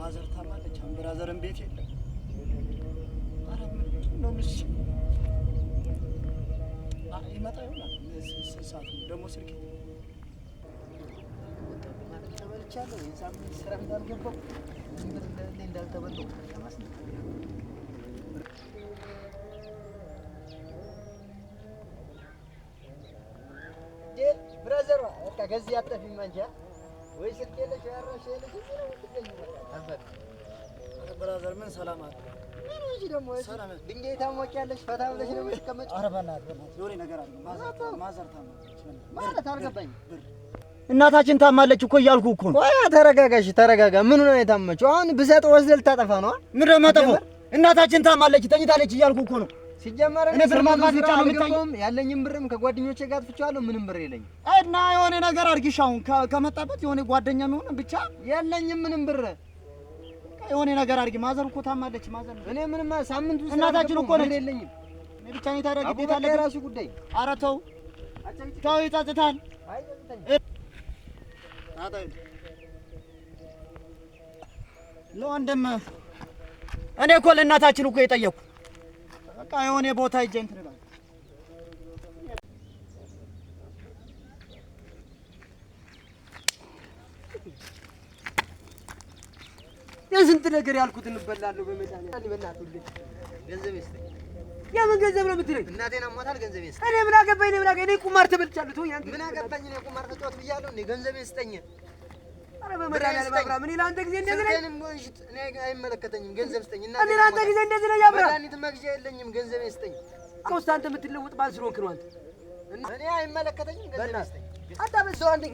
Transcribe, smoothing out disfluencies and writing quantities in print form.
ማዘር ታማለች። ብራዘርም ቤት የለም። ኧረ ምንድን ነው ምስ ይመጣ ይሆናል። ስንት ሰዓት ነው ደግሞ? ስልኬ ተበልቻለሁ። የሳምንት ስራ እንዳልገባሁ እንዳልተበላሁ ብራዘሯ በቃ ከዚህ አጠፊም አንቺ ወይ ስልክ የለሽ ያራሽ የለሽ ብራዘር ምን ሰላም አለ? ምን እዚህ ደግሞ ድንጋይ ታሞቂያለሽ? ፈታ ብለሽ ነው የምትቀመጪው? ኧረ በእናትህ የሆነ ነገር አለ። ማዘር ታማለች ማለት አልገባኝም። እናታችን ታማለች እኮ እያልኩ እኮ ነው። ቆይ ተረጋጋሽ፣ ተረጋጋ። ምኑ ነው የታመችው? አሁን ብሰጥ ወስደህ ልታጠፋ ነው? ምን ነው የማጠፋው? እናታችን ታማለች ተኝታለች እያልኩ እኮ ነው። ሲጀመር እኔ ብር ማግኘት ብቻ ነው የምታየው። ያለኝም ብርም ከጓደኞቼ ጋር አጥፍቻለሁ። ምንም ብር የለኝም እና የሆነ ነገር አድርጊሽ። አሁን ከመጣበት የሆነ ጓደኛ የሚሆን ብቻ የለኝም ምንም ብር። የሆነ ነገር አድርጊ። ማዘር እኮ ታማለች። ማዘር እኔ ምንም ሳምንት ውስጥ እናታችን እኮ ነች። የለኝም እኔ ብቻ ነው ታዲያ ግዴታ አለ የራሱ ጉዳይ። ኧረ ተው ተው፣ ይጸጽታል። ለወንድም እኔ እኮ ለእናታችን እኮ የጠየኩ በቃ የሆነ ቦታ ሂጅ እንትን እላለሁ። የስንት ነገር ያልኩት እንበላለሁ በመድኃኒዓለም በእናትህ ገንዘብ ይስጠኝ። የምን ገንዘብ ነው የምትለኝ? እናቴን አሟታል። ገንዘብ ይስጠኝ። እኔ ምን አገባኝ? እኔ ምን አገባኝ? እኔ ቁማር ተበልቻለሁ። ተወኝ አንተ። ምን አገባኝ? እኔ ቁማር ተጫወት ብያለሁ። እኔ ገንዘብ ይስጠኝ። ኧረ በመድኃኒዓለም አብርሃም፣ እኔ ለአንተ ጊዜ እንደዚህ ነኝ። እኔ አይመለከተኝም። ገንዘብ ስጠኝ። እኔ ለአንተ ጊዜ እንደዚህ ነኝ አብርሃም። መድኃኒት መግዣ የለኝም። ገንዘብ ይስጠኝ። አውስታ አንተ የምትለውጥ ባል ስለሆንክ ነው አንተ። እኔ አይመለከተኝም። ገንዘብ ይስጠኝ። አታበል ሰው አንዴ